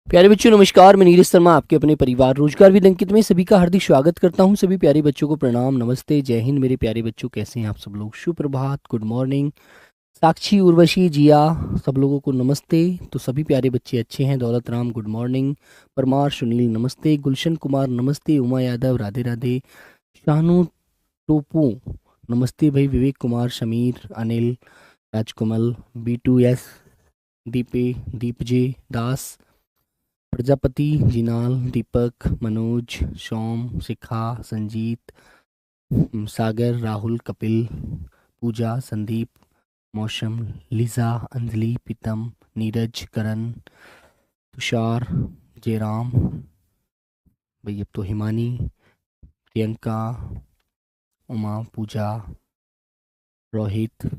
प्यारे बच्चों नमस्कार। मैं नीरज शर्मा आपके अपने परिवार रोजगार विद अंकित में सभी का हार्दिक स्वागत करता हूं। सभी प्यारे बच्चों को प्रणाम, नमस्ते, जय हिंद। मेरे प्यारे बच्चों कैसे हैं आप सब लोग? सुप्रभात, गुड मॉर्निंग। साक्षी, उर्वशी, जिया, सब लोगों को नमस्ते। तो सभी प्यारे बच्चे अच्छे हैं। दौलत राम गुड मॉर्निंग, परमार, सुनील नमस्ते, गुलशन कुमार नमस्ते, उमा यादव राधे राधे, शानू टोपू नमस्ते भाई, विवेक कुमार, समीर, अनिल, राजकमल, B2S, दीपे, दीपजे दास, प्रजापति, जिनाल, दीपक, मनोज, सोम, शिखा, संजीत, सागर, राहुल, कपिल, पूजा, संदीप, मौसम, लिजा, अंजलि, प्रीतम, नीरज, करण, तुषार, जयराम भाई, अब तो हिमानी, प्रियंका, उमा, पूजा, रोहित,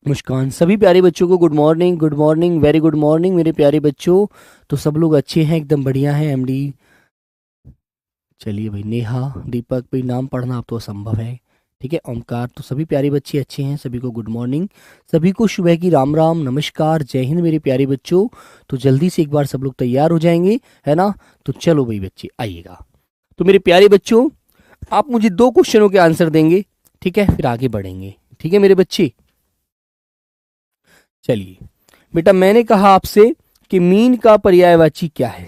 मुस्कान, सभी प्यारे बच्चों को good morning, good morning, very good morning मेरे प्यारे बच्चों। तो सब लोग अच्छे हैं, एकदम बढ़िया हैं। MD, चलिए भाई, नेहा, दीपक भाई, नाम पढ़ना अब तो असंभव है, ठीक है। ओमकार, तो सभी प्यारे बच्चे अच्छे हैं। सभी को गुड मॉर्निंग, सभी को सुबह की राम राम, नमस्कार, जय हिंद मेरे प्यारे बच्चों। तो जल्दी से एक बार सब लोग तैयार हो जाएंगे, है ना? तो चलो भाई बच्चे आइएगा। तो मेरे प्यारे बच्चों, आप मुझे 2 क्वेश्चनों के आंसर देंगे, ठीक है, फिर आगे बढ़ेंगे, ठीक है मेरे बच्चे। चलिए बेटा, मैंने कहा आपसे कि मीन का पर्यायवाची क्या है।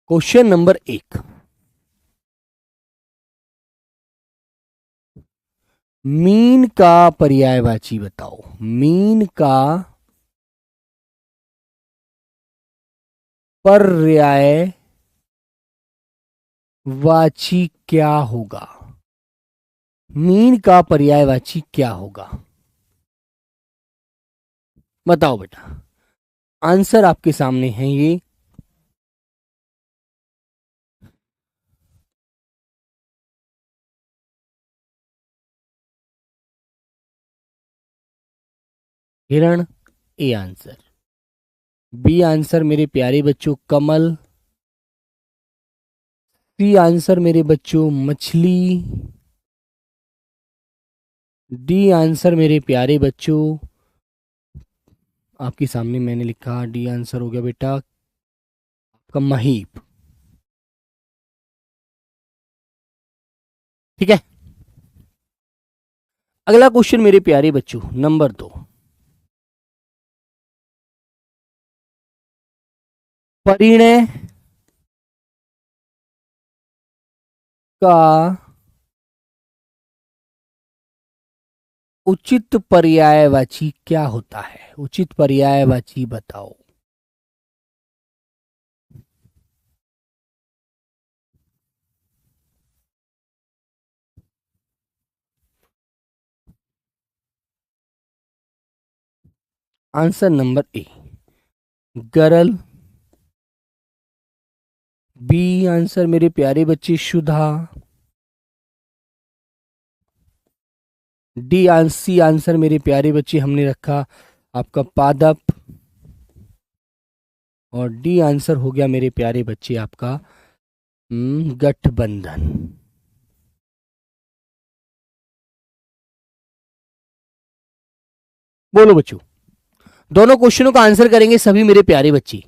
क्वेश्चन नंबर 1, मीन का पर्यायवाची बताओ। मीन का पर्यायवाची क्या होगा? मीन का पर्यायवाची क्या होगा? बताओ बेटा, आंसर आपके सामने है ये। हिरण, ए आंसर। बी आंसर मेरे प्यारे बच्चों कमल। सी आंसर मेरे बच्चों मछली। डी आंसर मेरे प्यारे बच्चों, आपके सामने मैंने लिखा, डी आंसर हो गया बेटा आपका महीप, ठीक है। अगला क्वेश्चन मेरे प्यारे बच्चों नंबर 2, परिणय का उचित पर्यायवाची क्या होता है? उचित पर्यायवाची बताओ। Answer number A, Garal. B answer मेरे प्यारे बच्चे सुधा। सी आंसर मेरे प्यारे बच्चे हमने रखा आपका पादप। और डी आंसर हो गया मेरे प्यारे बच्चे आपका गठबंधन। बोलो बच्चों, दोनों क्वेश्चनों का आंसर करेंगे सभी मेरे प्यारे बच्चे।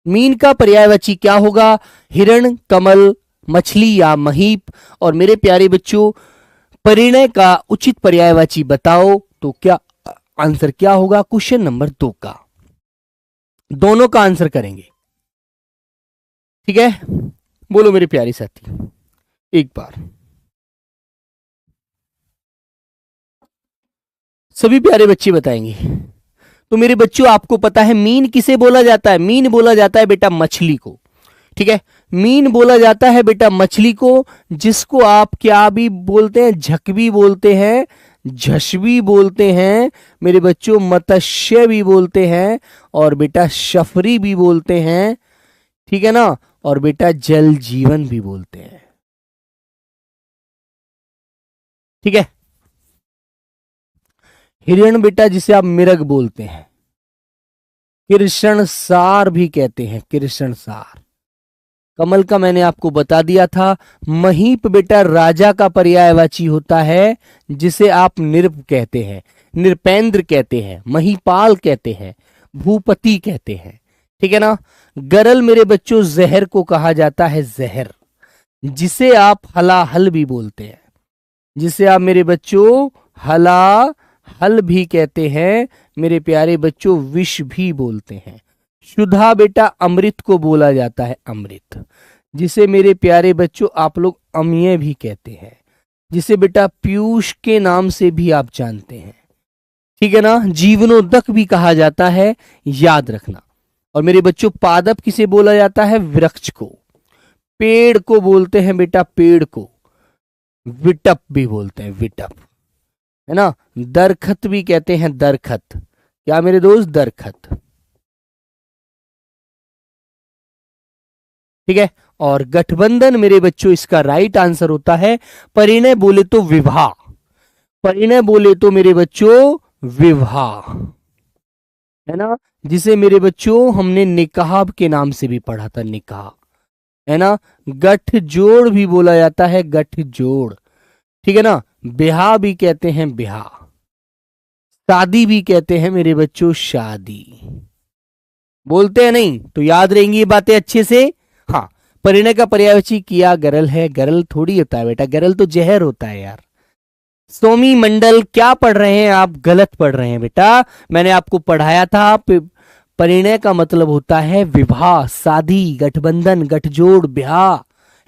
मीन का पर्यायवाची क्या होगा? हिरण, कमल, मछली या महीप। और मेरे प्यारे बच्चों, परिणय का उचित पर्यायवाची बताओ। तो क्या आंसर क्या होगा क्वेश्चन नंबर 2 का? दोनों का आंसर करेंगे, ठीक है। बोलो मेरे प्यारे साथी एक बार। सभी प्यारे बच्चे बताएंगे। तो मेरे बच्चों, आपको पता है मीन किसे बोला जाता है? मीन बोला जाता है बेटा मछली को, ठीक है। मीन बोला जाता है बेटा मछली को, जिसको आप क्या भी बोलते हैं? झक भी बोलते हैं, झश भी बोलते हैं मेरे बच्चों, मत्स्य भी बोलते हैं, और बेटा शफरी भी बोलते हैं, ठीक है ना। और बेटा जल जीवन भी बोलते हैं, ठीक है। हिरण बेटा जिसे आप मिरग बोलते हैं, कृष्णसार भी कहते हैं, कृष्णसार। कमल का मैंने आपको बता दिया था। महीप बेटा राजा का पर्यायवाची होता है, जिसे आप निरप कहते हैं, निरपेंद्र कहते हैं, महीपाल कहते हैं। भूपति कहते हैं, ठीक है ना। गरल मेरे बच्चों जहर को कहा जाता है, जहर, जिसे आप हलाहल भी बोलते हैं, जिसे आप मेरे बच्चों हलाहल भी कहते हैं, मेरे प्यारे बच्चों विष भी बोलते हैं। शुद्धा बेटा अमृत को बोला जाता है, अमृत, जिसे मेरे प्यारे बच्चों आप लोग अम्य भी कहते हैं, जिसे बेटा पीयूष के नाम से भी आप जानते हैं, ठीक है ना। जीवनोदक भी कहा जाता है, याद रखना। और मेरे बच्चों पादप किसे बोला जाता है, वृक्ष को। पेड़ को बोलते हैं बेटा, पेड़ को विटप भी बोलते हैं, विटप, है ना। दरखत भी कहते हैं, दरखत, क्या मेरे दोस्त, दरखत, ठीक है। और गठबंधन मेरे बच्चों इसका राइट आंसर होता है, परिणय बोले तो विवाह, परिणय बोले तो मेरे बच्चों विवाह, है ना, जिसे मेरे बच्चों हमने निकाह के नाम से भी पढ़ा था, निकाह, है ना। गठजोड़ भी बोला जाता है, गठजोड़, ठीक है ना। ब्याह भी कहते हैं, ब्याह। शादी भी कहते हैं मेरे बच्चों, शादी, बोलते हैं नहीं तो याद रहेंगी ये बातें अच्छे से। हाँ, परिणय का पर्यायवाची किया गरल है, गरल थोड़ी होता है बेटा, गरल तो जहर होता है यार। सोमी मंडल क्या पढ़ रहे हैं आप, गलत पढ़ रहे हैं बेटा, मैंने आपको पढ़ाया था, परिणय का मतलब होता है विवाह, शादी, गठबंधन, गठजोड़, ब्याह,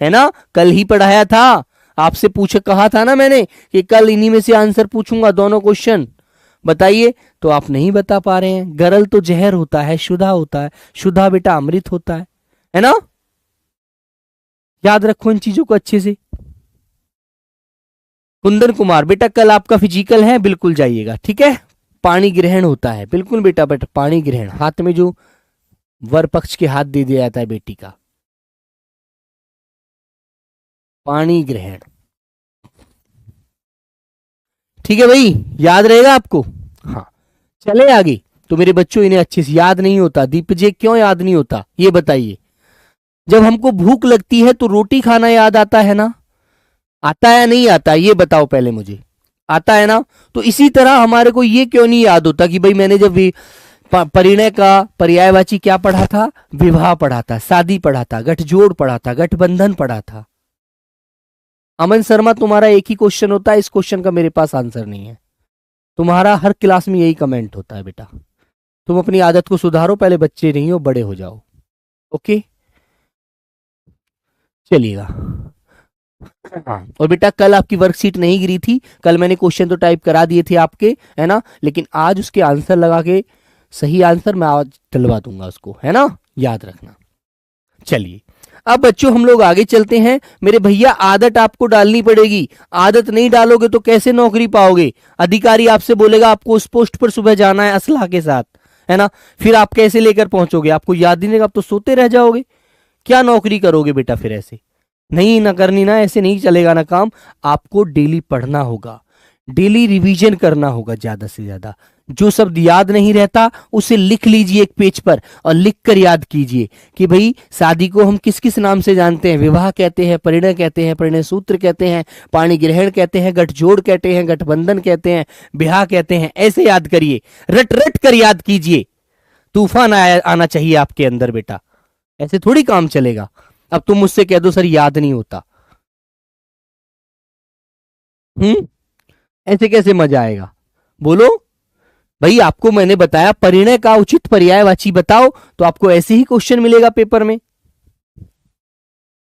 है ना, कल ही पढ़ाया था आपसे, पूछे कहा था ना मैंने कि कल इन्हीं में से आंसर पूछूंगा, दोनों क्वेश्चन बताइए, तो आप नहीं बता पा रहे हैं। गरल तो जहर होता है, शुद्धा होता है, शुद्धा बेटा अमृत होता है ना। याद रखो इन चीजों को अच्छे से। कुंदन कुमार बेटा कल आपका फिजिकल है, बिल्कुल जाइएगा, ठीक है। पानी ग्रहण होता है, बिल्कुल बेटा, बेटा पानी ग्रहण, हाथ में जो वर पक्ष के हाथ दे दिया जाता है बेटी का, पानी ग्रहण, ठीक है भाई, याद रहेगा आपको। हाँ, चले आगे। तो मेरे बच्चों इन्हें अच्छे से याद नहीं होता, दीपजे क्यों याद नहीं होता ये बताइए। जब हमको भूख लगती है तो रोटी खाना याद आता है ना, आता है नहीं आता, ये बताओ पहले मुझे, आता है ना। तो इसी तरह हमारे को ये क्यों नहीं याद होता कि भाई मैंने जब परिणय का पर्यायवाची क्या पढ़ा था, विवाह पढ़ा था, शादी पढ़ा था, गठजोड़ पढ़ा था, गठबंधन पढ़ा था। अमन शर्मा तुम्हारा एक ही क्वेश्चन होता है, इस क्वेश्चन का मेरे पास आंसर नहीं है, तुम्हारा हर क्लास में यही कमेंट होता है बेटा। तुम अपनी आदत को सुधारो, पहले बच्चे नहीं हो, बड़े हो जाओ, ओके, चलिएगा। और बेटा कल आपकी वर्कशीट नहीं गिरी थी, कल मैंने क्वेश्चन तो टाइप करा दिए थे आपके, है ना, लेकिन आज उसके आंसर लगा के, सही आंसर मैं आज डलवा दूंगा उसको, है ना, याद रखना। चलिए अब बच्चों हम लोग आगे चलते हैं। मेरे भैया आदत आपको डालनी पड़ेगी, आदत नहीं डालोगे तो कैसे नौकरी पाओगे। अधिकारी आपसे बोलेगा आपको उस पोस्ट पर सुबह जाना है असलाह के साथ, है ना, फिर आप कैसे लेकर पहुंचोगे, आपको याद ही नहीं, आप तो सोते रह जाओगे, क्या नौकरी करोगे बेटा फिर। ऐसे नहीं ना करनी ना, ऐसे नहीं चलेगा ना काम। आपको डेली पढ़ना होगा, डेली रिवीजन करना होगा ज्यादा से ज्यादा। जो शब्द याद नहीं रहता उसे लिख लीजिए एक पेज पर और लिख कर याद कीजिए कि भाई शादी को हम किस किस नाम से जानते हैं, विवाह कहते हैं, परिणय कहते हैं, परिणय सूत्र कहते हैं, पाणी ग्रहण कहते हैं, गठजोड़ कहते हैं, गठबंधन कहते हैं, ब्याह कहते हैं। ऐसे याद करिए, रट रट कर याद कीजिए, तूफान आना चाहिए आपके अंदर बेटा, ऐसे थोड़ी काम चलेगा। अब तुम मुझसे कह दो सर याद नहीं होता, ऐसे कैसे मजा आएगा, बोलो भाई। आपको मैंने बताया परिणय का उचित पर्यायवाची बताओ, तो आपको ऐसे ही क्वेश्चन मिलेगा पेपर में,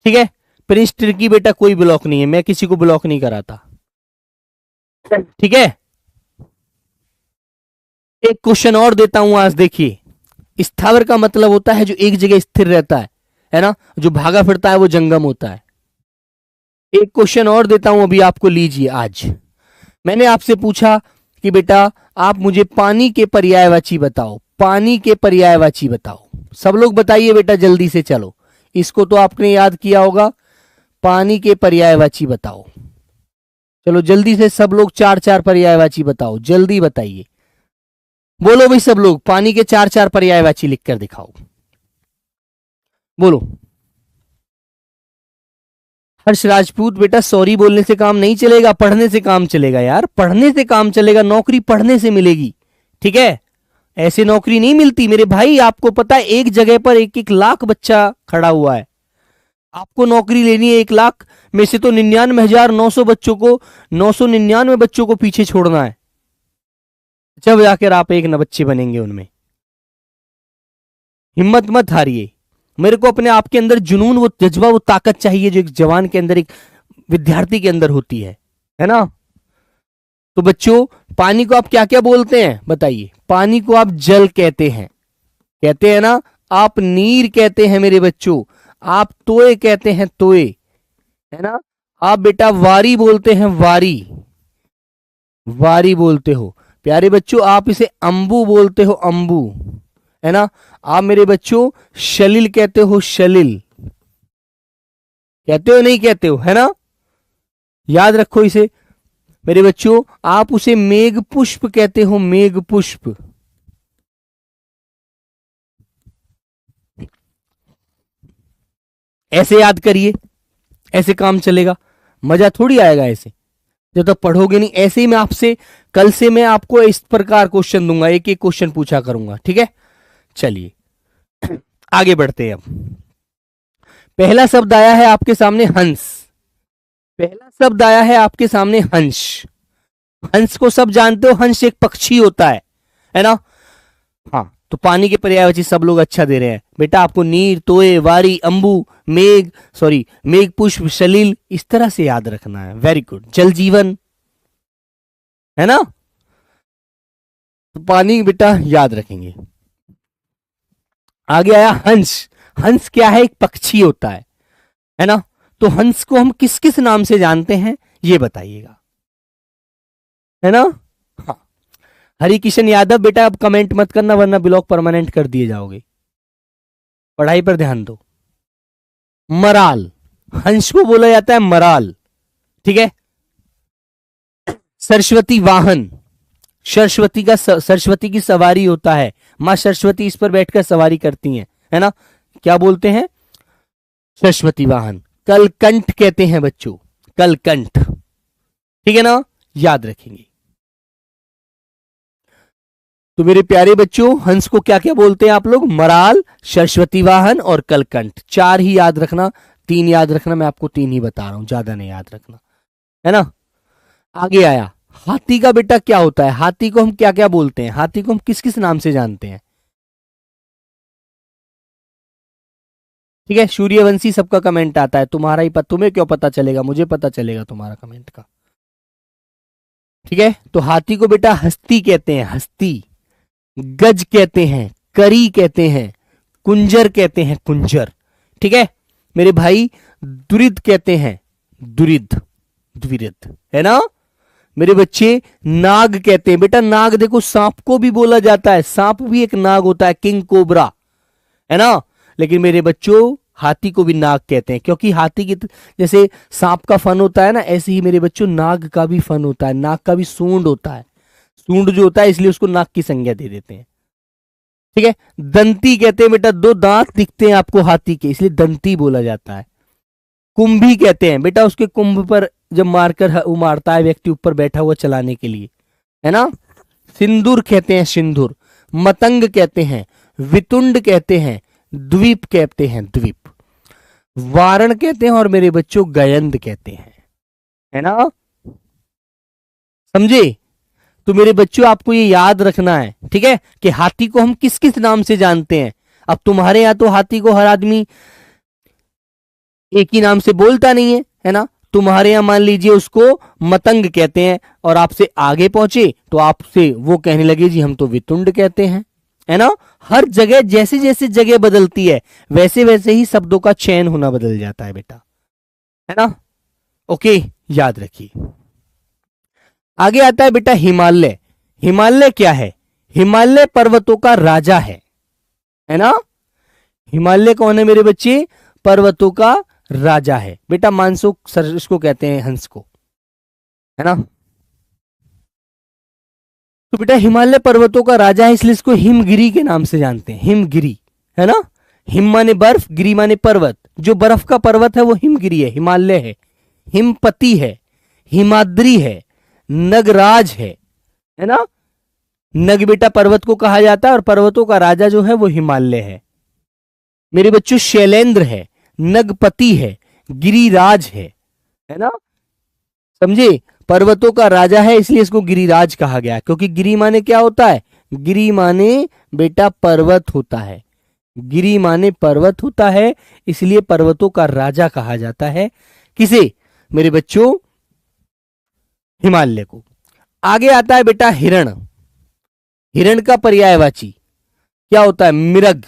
ठीक है। प्रिंस ट्रिकी बेटा कोई ब्लॉक नहीं है, मैं किसी को ब्लॉक नहीं कराता, ठीक है। एक क्वेश्चन और देता हूं आज, देखिए। स्थावर का मतलब होता है जो एक जगह स्थिर रहता है ना, जो भागा फिरता है वो जंगम होता है। एक क्वेश्चन और देता हूं अभी आपको, लीजिए। आज मैंने आपसे पूछा कि बेटा आप मुझे पानी के पर्यायवाची बताओ, पानी के पर्यायवाची बताओ। सब लोग बताइए बेटा जल्दी से, चलो इसको तो आपने याद किया होगा, पानी के पर्यायवाची बताओ। चलो जल्दी से सब लोग चार चार पर्यायवाची बताओ, जल्दी बताइए, बोलो भाई सब लोग, पानी के चार चार पर्यायवाची लिख कर दिखाओ, बोलो। हर्ष राजपूत बेटा सॉरी बोलने से काम नहीं चलेगा, पढ़ने से काम चलेगा यार, पढ़ने से काम चलेगा, नौकरी पढ़ने से मिलेगी, ठीक है, ऐसे नौकरी नहीं मिलती मेरे भाई। आपको पता है एक जगह पर 1-1 लाख बच्चा खड़ा हुआ है। आपको नौकरी लेनी है 1 लाख में से तो 99,900 बच्चों को, 999 बच्चों को पीछे छोड़ना है, जब जाकर आप एक न बच्चे बनेंगे उनमें। हिम्मत मत हारिए। मेरे को अपने आप के अंदर जुनून, वो जज्बा, वो ताकत चाहिए जो एक जवान के अंदर, एक विद्यार्थी के अंदर होती है ना। तो बच्चों, पानी को आप क्या क्या बोलते हैं बताइए? पानी को आप जल कहते हैं ना। आप नीर कहते हैं मेरे बच्चों। आप तोए कहते हैं, तोए, है ना। आप बेटा वारी बोलते हैं, वारी बोलते हो प्यारे बच्चों। आप इसे अंबू बोलते हो, अंबू, है ना। आप मेरे बच्चों शलिल कहते हो, शलिल कहते हो, नहीं कहते हो, है ना। याद रखो इसे मेरे बच्चों। आप उसे मेघ पुष्प कहते हो, मेघ पुष्प। ऐसे याद करिए, ऐसे काम चलेगा, मजा थोड़ी आएगा ऐसे जब तक पढ़ोगे नहीं। ऐसे ही मैं आपसे कल से मैं आपको इस प्रकार क्वेश्चन दूंगा, एक एक क्वेश्चन पूछा करूंगा, ठीक है। चलिए आगे बढ़ते हैं। अब पहला शब्द आया है आपके सामने, हंस। पहला शब्द आया है आपके सामने, हंस। हंस को सब जानते हो, हंस एक पक्षी होता है ना। हाँ, तो पानी के पर्यायवाची सब लोग अच्छा दे रहे हैं बेटा। आपको नीर, तोए, वारी, अंबू, मेघ पुष्प, शलील, इस तरह से याद रखना है। Very good. जल जीवन, है ना। तो पानी बेटा याद रखेंगे। आगे आया हंस। हंस क्या है? एक पक्षी होता है ना। तो हंस को हम किस किस नाम से जानते हैं ये बताइएगा, है ना। हाँ, हरि किशन यादव बेटा अब कमेंट मत करना वरना ब्लॉक परमानेंट कर दिए जाओगे। पढ़ाई पर ध्यान दो। मराल, हंस को बोला जाता है मराल, ठीक है। सरस्वती वाहन, सरस्वती की सवारी होता है। मां सरस्वती इस पर बैठकर सवारी करती हैं, है ना। क्या बोलते हैं? सरस्वती वाहन। कलकंठ कहते हैं बच्चों, कलकंठ, ठीक है ना, याद रखेंगे। तो मेरे प्यारे बच्चों, हंस को क्या क्या बोलते हैं आप लोग? मराल, सरस्वती वाहन और कलकंठ। 4 ही याद रखना, 3 याद रखना। मैं आपको 3 ही बता रहा हूं, ज्यादा नहीं याद रखना, है ना। आगे आया हाथी का बेटा क्या होता है? हाथी को हम क्या क्या बोलते हैं? हाथी को हम किस किस नाम से जानते हैं? ठीक है, सूर्यवंशी सबका कमेंट आता है, तुम्हारा ही तुम्हें क्यों पता चलेगा, मुझे पता चलेगा तुम्हारा कमेंट का, ठीक है। तो हाथी को बेटा हस्ती कहते हैं, हस्ती। गज कहते हैं, करी कहते हैं, कुंजर कहते हैं, कुंजर, ठीक है मेरे भाई। दुरिद कहते हैं, दुरिद, द्विरिद, है ना मेरे बच्चे। नाग कहते हैं बेटा, नाग देखो सांप को भी बोला जाता है, सांप भी एक नाग होता है, किंग कोबरा, है ना। लेकिन मेरे बच्चों हाथी को भी नाग कहते हैं, क्योंकि हाथी की जैसे सांप का फन होता है ना, ऐसे ही मेरे बच्चों नाग का भी फन होता है। नाग का भी सूंड होता है, सूंड जो होता है इसलिए उसको नाग की संज्ञा दे देते हैं, ठीक है। दंती कहते हैं बेटा, 2 दांत दिखते हैं आपको हाथी के, इसलिए दंती बोला जाता है। कुंभी कहते हैं बेटा, उसके कुंभ पर जब मारकर वो मारता है व्यक्ति ऊपर बैठा हुआ चलाने के लिए, है ना। सिंदूर कहते हैं, सिंदूर। मतंग कहते हैं, वितुंड कहते हैं, द्वीप कहते हैं, द्वीप। वारण कहते हैं और मेरे बच्चों गयंद कहते हैं, है ना, समझे। तो मेरे बच्चों आपको ये याद रखना है, ठीक है, कि हाथी को हम किस किस नाम से जानते हैं। अब तुम्हारे यहां तो हाथी को हर आदमी एक ही नाम से बोलता नहीं है ना। तुम्हारे यहां मान लीजिए उसको मतंग कहते हैं, और आपसे आगे पहुंचे तो आपसे वो कहने लगे जी हम तो वितुंड कहते हैं, है ना। हर जगह जैसे जैसे जगह बदलती है वैसे वैसे ही शब्दों का चयन होना बदल जाता है बेटा, है ना। ओके, याद रखिए। आगे आता है बेटा हिमालय। हिमालय क्या है? हिमालय पर्वतों का राजा है ना। हिमालय कौन है मेरे बच्चे? पर्वतों का राजा है बेटा। मानसुक सर इसको कहते हैं, हंस को, है ना। तो बेटा हिमालय पर्वतों का राजा है, इसलिए इसको हिमगिरी के नाम से जानते हैं, हिमगिरी, है ना। हिम माने बर्फ, गिरी माने पर्वत। जो बर्फ का पर्वत है वो हिमगिरी है, हिमालय है। हिमपति है, हिमाद्री है, नगराज है ना। नग बेटा पर्वत को कहा जाता है और पर्वतों का राजा जो है वो हिमालय है। मेरे बच्चों शैलेंद्र है, नगपति है, गिरिराज है ना, समझे। पर्वतों का राजा है इसलिए इसको गिरिराज कहा गया, क्योंकि गिरी माने क्या होता है, गिरी माने बेटा पर्वत होता है, गिरी माने पर्वत होता है, इसलिए पर्वतों का राजा कहा जाता है किसे, मेरे बच्चों हिमालय को। आगे आता है बेटा हिरण। हिरण का पर्यायवाची क्या होता है, मृग,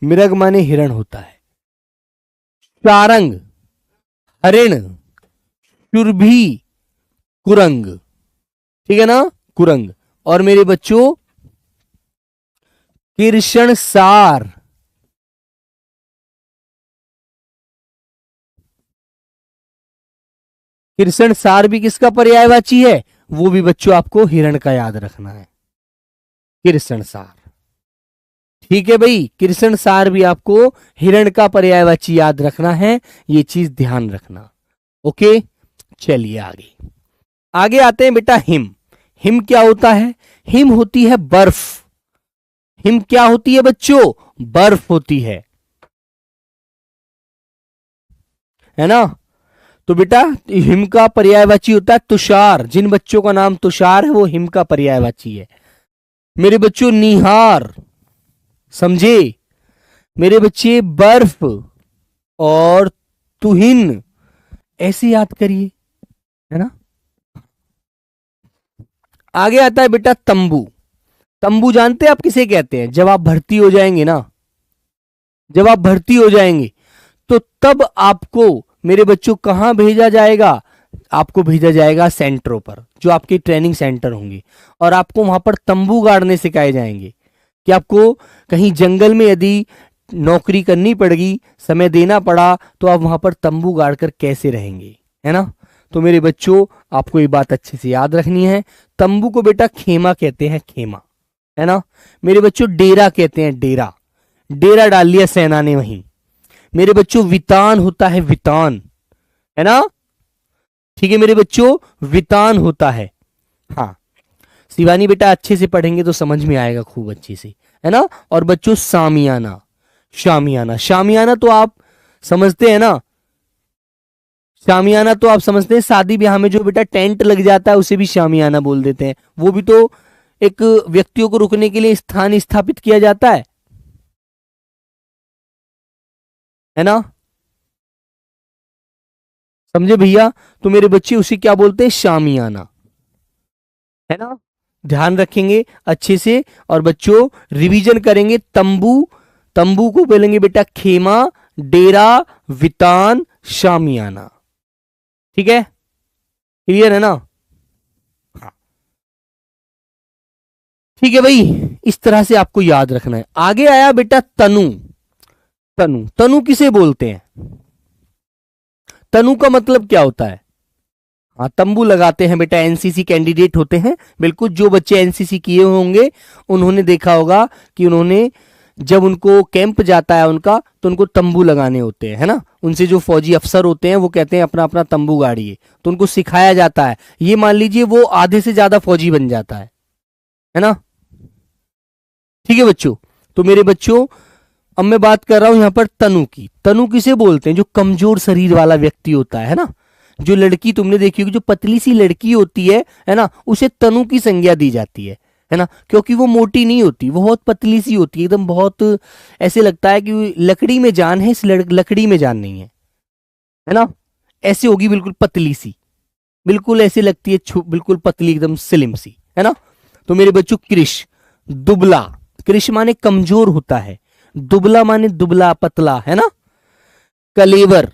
मृग माने हिरण होता है। सारंग, हरिण, शुरभी, कुरंग, ठीक है ना, कुरंग। और मेरे बच्चों कृष्णसार, कृष्णसार भी किसका पर्यायवाची है, वो भी बच्चों आपको हिरण का याद रखना है, कृष्णसार, ठीक है भाई। कृष्णसार भी आपको हिरण का पर्यायवाची याद रखना है, ये चीज ध्यान रखना। ओके, चलिए आगे। आगे आते हैं बेटा हिम। हिम क्या होता है, हिम होती है बर्फ। हिम क्या होती है बच्चों, बर्फ होती है ना। तो बेटा हिम का पर्यायवाची होता है तुषार। जिन बच्चों का नाम तुषार है वो हिम का पर्यायवाची है। मेरे बच्चों निहार, समझे, मेरे बच्चे बर्फ और तुहिन ऐसे याद करिए, है ना। आगे आता है बेटा तंबू। तंबू जानते हैं आप किसे कहते हैं, जब आप भर्ती हो जाएंगे ना, जब आप भर्ती हो जाएंगे तो तब आपको मेरे बच्चों कहां भेजा जाएगा, आपको भेजा जाएगा सेंटरों पर, जो आपके ट्रेनिंग सेंटर होंगे, और आपको वहां पर तंबू गाड़ने सिखाए जाएंगे कि आपको कहीं जंगल में यदि नौकरी करनी पड़ेगी, समय देना पड़ा, तो आप वहां पर तंबू गाड़ कर कैसे रहेंगे, है ना। तो मेरे बच्चों आपको ये बात अच्छे से याद रखनी है। तंबू को बेटा खेमा कहते हैं, खेमा, है ना। मेरे बच्चों डेरा कहते हैं, डेरा, डेरा डाल लिया सेना ने वहीं। मेरे बच्चों वितान होता है, वितान, है ना, ठीक है मेरे बच्चों, वितान होता है। हाँ शिवानी बेटा अच्छे से पढ़ेंगे तो समझ में आएगा खूब अच्छे से, है ना। और बच्चों सामियाना, शामियाना, शामियाना तो आप समझते हैं ना, शामियाना तो आप समझते हैं, शादी ब्याह में जो बेटा टेंट लग जाता है उसे भी शामियाना बोल देते हैं। वो भी तो एक व्यक्तियों को रुकने के लिए स्थान स्थापित किया जाता है ना, समझे भैया। तो मेरे बच्चे उसे क्या बोलते हैं, शामियाना, है ना। ध्यान रखेंगे अच्छे से और बच्चों रिवीजन करेंगे। तंबू, तंबू को बोलेंगे बेटा खेमा, डेरा, वितान, शामियाना, ठीक है, क्लियर है ना। हाँ ठीक है भाई, इस तरह से आपको याद रखना है। आगे आया बेटा तनु। तनु, तनु किसे बोलते हैं, तनु का मतलब क्या होता है। हाँ तंबू लगाते हैं बेटा, एनसीसी कैंडिडेट होते हैं, बिल्कुल जो बच्चे एनसीसी किए होंगे उन्होंने देखा होगा कि उन्होंने जब उनको कैंप जाता है उनका, तो उनको तंबू लगाने होते हैं, है ना। उनसे जो फौजी अफसर होते हैं वो कहते हैं अपना अपना तंबू गाड़िए, तो उनको सिखाया जाता है। ये मान लीजिए वो आधे से ज्यादा फौजी बन जाता है ना। ठीक है बच्चों, तो मेरे बच्चों अब मैं बात कर रहा हूं यहां पर तनु की। तनु किसे बोलते हैं, जो कमजोर शरीर वाला व्यक्ति होता है ना। जो लड़की तुमने देखी होगी, जो पतली सी लड़की होती है ना, उसे तनु की संज्ञा दी जाती है ना, क्योंकि वो मोटी नहीं होती, वो बहुत पतली सी होती है, एकदम बहुत ऐसे लगता है कि लकड़ी में जान है, इस लकड़ी में जान नहीं है ना। ऐसे होगी बिल्कुल पतली सी, बिल्कुल ऐसे लगती है बिल्कुल पतली एकदम स्लिम सी, है ना। तो मेरे बच्चों कृष, दुबला, कृष माने कमजोर होता है, दुबला माने दुबला पतला, है ना। कलेवर,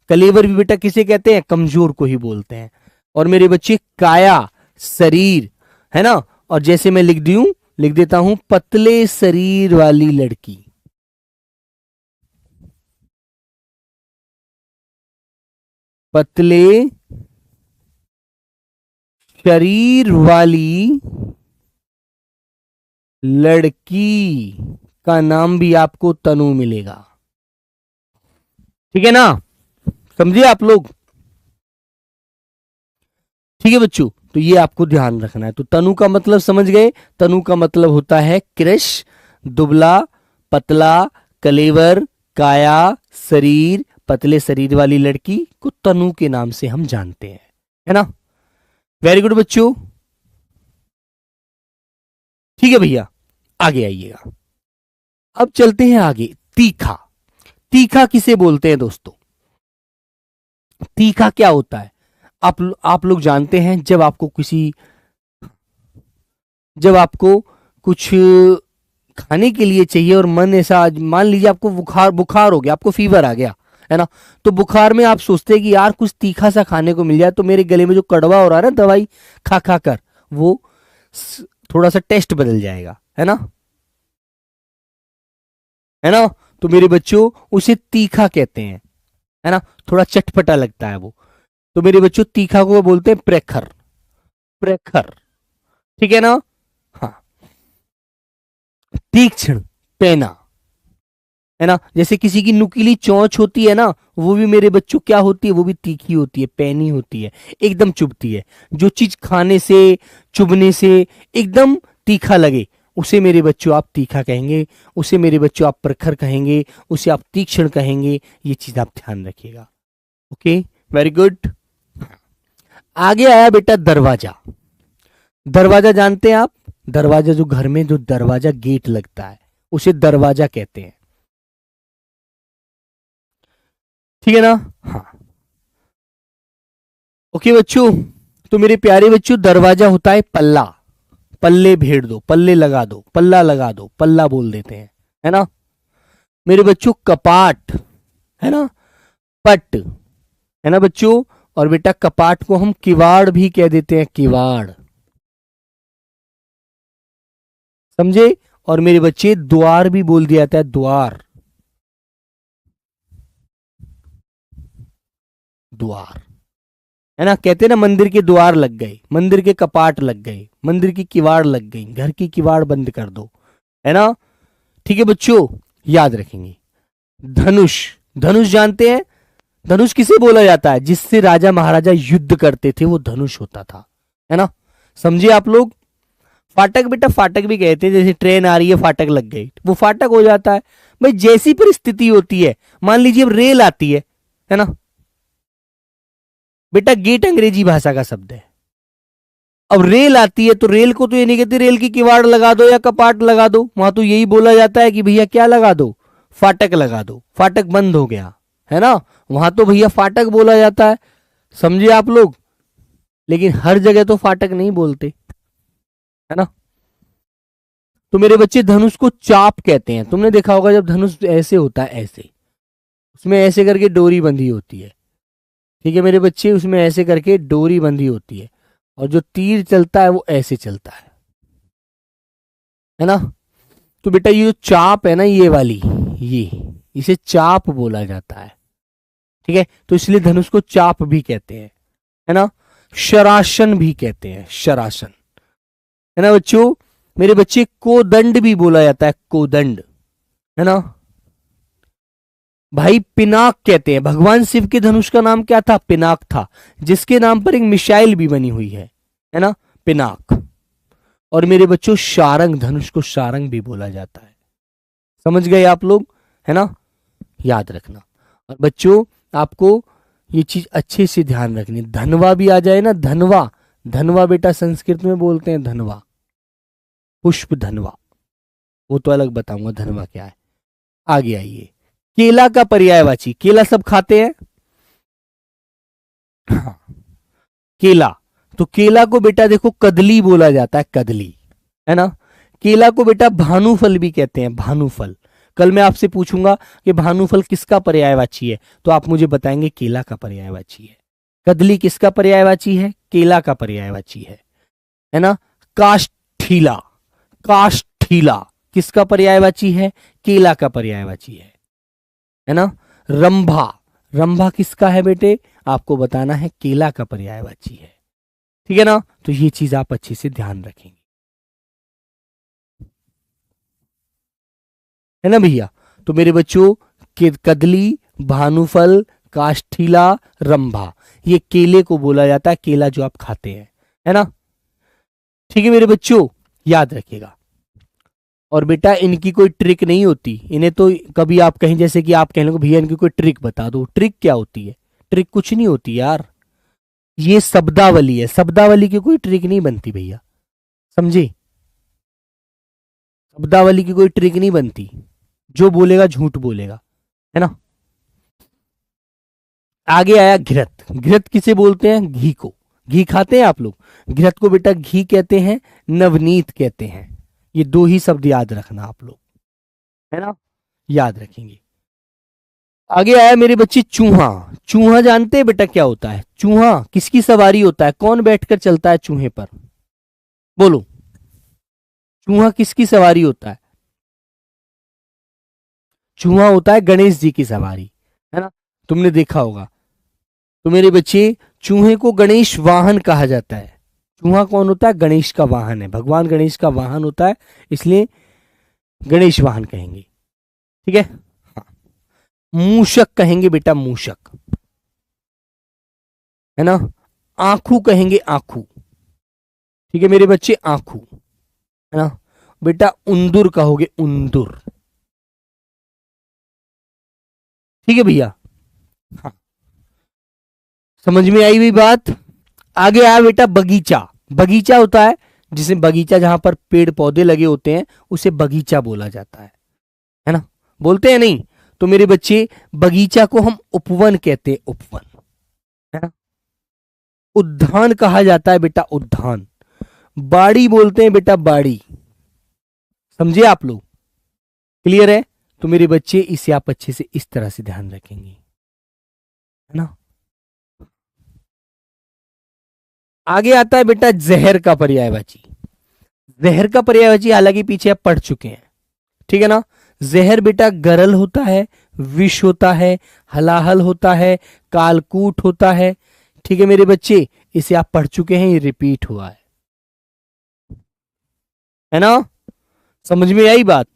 कलेवर भी बेटा किसे कहते हैं, कमजोर को ही बोलते हैं। और मेरे बच्चे काया, शरीर, है ना। और जैसे मैं लिख देता हूं पतले शरीर वाली लड़की, पतले शरीर वाली लड़की का नाम भी आपको तनु मिलेगा, ठीक है ना, समझिए आप लोग। ठीक है बच्चों, तो ये आपको ध्यान रखना है। तो तनु का मतलब समझ गए, तनु का मतलब होता है कृश, दुबला, पतला, कलेवर, काया, शरीर, पतले शरीर वाली लड़की को तनु के नाम से हम जानते हैं, है ना। वेरी गुड बच्चों, ठीक है भैया, आगे आइएगा। अब चलते हैं आगे। तीखा, तीखा किसे बोलते हैं दोस्तों? तीखा क्या होता है? आप लोग जानते हैं, जब आपको कुछ खाने के लिए चाहिए और मन ऐसा, मान लीजिए आपको बुखार हो गया, आपको फीवर आ गया, है ना, तो बुखार में आप सोचते हैं कि यार कुछ तीखा सा खाने को मिल जाए तो मेरे गले में जो कड़वा हो रहा है ना दवाई खा खा कर, वो थोड़ा सा टेस्ट बदल जाएगा, है ना, है ना। तो मेरे बच्चों उसे तीखा कहते हैं, है ना, थोड़ा चटपटा लगता है वो। तो मेरे बच्चों तीखा को बोलते हैं प्रेखर, प्रेखर, ठीक है ना। हाँ, तीक्ष्ण, पेना, है ना, जैसे किसी की नुकीली चोंच होती है ना, वो भी मेरे बच्चों क्या होती है, वो भी तीखी होती है, पैनी होती है, एकदम चुभती है। जो चीज खाने से, चुभने से एकदम तीखा लगे, उसे मेरे बच्चों आप तीखा कहेंगे, उसे मेरे बच्चों आप प्रखर कहेंगे, उसे आप तीक्ष्ण कहेंगे। ये चीज आप ध्यान रखिएगा। Okay, very good. आगे आया बेटा दरवाजा। दरवाजा जानते हैं आप? दरवाजा, जो घर में जो दरवाजा गेट लगता है उसे दरवाजा कहते हैं, ठीक है ना। हाँ, ओके बच्चों, तो मेरे प्यारे बच्चों दरवाजा होता है पल्ला, पल्ले भेड़ दो, पल्ले लगा दो, पल्ला लगा दो, पल्ला बोल देते हैं, है ना। मेरे बच्चों कपाट, है ना, पट, है ना बच्चों। और बेटा कपाट को हम किवाड़ भी कह देते हैं, किवाड़, समझे। और मेरे बच्चे द्वार भी बोल दिया जाता है, द्वार, द्वार, है ना। कहते हैं ना मंदिर के द्वार लग गए, मंदिर के कपाट लग गए, मंदिर की किवाड़ लग गई, घर की किवाड़ बंद कर दो, है ना। ठीक है बच्चों, याद रखेंगे। धनुष, धनुष जानते हैं? धनुष किसे बोला जाता है? जिससे राजा महाराजा युद्ध करते थे, वो धनुष होता था, है ना। समझे आप लोग। फाटक, बेटा फाटक भी कहते हैं, जैसे ट्रेन आ रही है फाटक लग गई, वो फाटक हो जाता है। भाई जैसी परिस्थिति होती है, मान लीजिए अब रेल आती है ना। बेटा गेट अंग्रेजी भाषा का शब्द है। अब रेल आती है तो रेल को तो ये नहीं कहते रेल की किवाड़ लगा दो या कपाट लगा दो, वहां तो यही बोला जाता है कि भैया क्या लगा दो, फाटक लगा दो, फाटक बंद हो गया, है ना। वहां तो भैया फाटक बोला जाता है, समझे आप लोग। लेकिन हर जगह तो फाटक नहीं बोलते, है ना। तो मेरे बच्चे धनुष को चाप कहते हैं। तुमने देखा होगा जब धनुष ऐसे होता है, ऐसे, उसमें ऐसे करके डोरी बंधी होती है, ठीक है मेरे बच्चे, उसमें ऐसे करके डोरी बंधी होती है, और जो तीर चलता है वो ऐसे चलता है ना। तो बेटा ये जो चाप है ना, ये वाली, ये इसे चाप बोला जाता है, ठीक है। तो इसलिए धनुष को चाप भी कहते हैं, है ना। शरासन भी कहते हैं, शरासन, है ना बच्चों। मेरे बच्चे कोदंड भी बोला जाता है, कोदंड, है ना। भाई पिनाक कहते हैं। भगवान शिव के धनुष का नाम क्या था? पिनाक था, जिसके नाम पर एक मिसाइल भी बनी हुई है ना, पिनाक। और मेरे बच्चों शारंग, धनुष को शारंग भी बोला जाता है, समझ गए आप लोग, है ना। याद रखना। और बच्चों आपको ये चीज अच्छे से ध्यान रखनी। धनवा भी आ जाए ना, धनवा, धनवा बेटा संस्कृत में बोलते हैं धनवा, पुष्प धनवा, वो तो अलग बताऊंगा धनवा क्या है। आगे आइए, केला का पर्यायवाची, केला सब खाते हैं, हाँ, केला। तो केला को बेटा देखो कदली बोला जाता है, कदली, है ना। केला को बेटा भानुफल भी कहते हैं, भानुफल। कल मैं आपसे पूछूंगा कि भानुफल किसका पर्यायवाची है, तो आप मुझे बताएंगे केला का पर्यायवाची है। कदली किसका पर्यायवाची है? केला का पर्यायवाची है ना। काष्ठीला, काष्ठीला किसका पर्यायवाची है? केला का पर्यायवाची है ना। रंभा, रंभा किसका है बेटे? आपको बताना है, केला का पर्यायवाची है, ठीक है ना। तो ये चीज आप अच्छे से ध्यान रखेंगे, है ना भैया। तो मेरे बच्चों कदली, भानुफल, काष्ठीला, रंभा, ये केले को बोला जाता है, केला जो आप खाते हैं। है ना। ठीक है मेरे बच्चों, याद रखिएगा। और बेटा इनकी कोई ट्रिक नहीं होती, इन्हें तो कभी आप कहीं जैसे कि आप कहने को भैया इनकी कोई ट्रिक बता दो, ट्रिक क्या होती है? ट्रिक कुछ नहीं होती यार, ये शब्दावली है, शब्दावली की कोई ट्रिक नहीं बनती भैया, समझे? शब्दावली की कोई ट्रिक नहीं बनती, जो बोलेगा झूठ बोलेगा, है ना। आगे आया घृत। घृत किसे बोलते हैं? घी को। घी खाते हैं आप लोग? घृत को बेटा घी कहते हैं, नवनीत कहते हैं। ये दो ही शब्द याद रखना आप लोग, है ना, याद रखेंगे। आगे आया मेरे बच्चे चूहा। चूहा जानते हैं बेटा क्या होता है? चूहा किसकी सवारी होता है? कौन बैठकर चलता है चूहे पर? बोलो, चूहा किसकी सवारी होता है? चूहा होता है गणेश जी की सवारी, है ना, तुमने देखा होगा। तो मेरे बच्चे चूहे को गणेश वाहन कहा जाता है। चूहा कौन होता है? गणेश का वाहन है, भगवान गणेश का वाहन होता है, इसलिए गणेश वाहन कहेंगे। ठीक है, हाँ। मूषक कहेंगे बेटा, मूषक, है ना। आंखू कहेंगे, आंखू। ठीक है मेरे बच्चे, आंखू, है ना। बेटा उंदुर कहोगे, उंदुर। ठीक है भैया, हाँ, समझ में आई हुई बात। आगे आया बेटा बगीचा। बगीचा होता है जिसे बगीचा जहां पर पेड़ पौधे लगे होते हैं उसे बगीचा बोला जाता है ना, बोलते हैं नहीं? तो मेरे बच्चे बगीचा को हम उपवन कहते हैं, उपवन, है ना। उद्यान कहा जाता है बेटा, उद्यान। बाड़ी बोलते हैं बेटा, बाड़ी। समझे आप लोग? क्लियर है? तो मेरे बच्चे इसे आप अच्छे से इस तरह से ध्यान रखेंगे, है ना। आगे आता है बेटा जहर का पर्यायवाची। जहर का पर्यायवाची हालांकि पीछे आप पढ़ चुके हैं, ठीक है ना। जहर बेटा गरल होता है, विष होता है, हलाहल होता है, कालकूट होता है। ठीक है मेरे बच्चे, इसे आप पढ़ चुके हैं, ये रिपीट हुआ है ना। समझ में आई बात?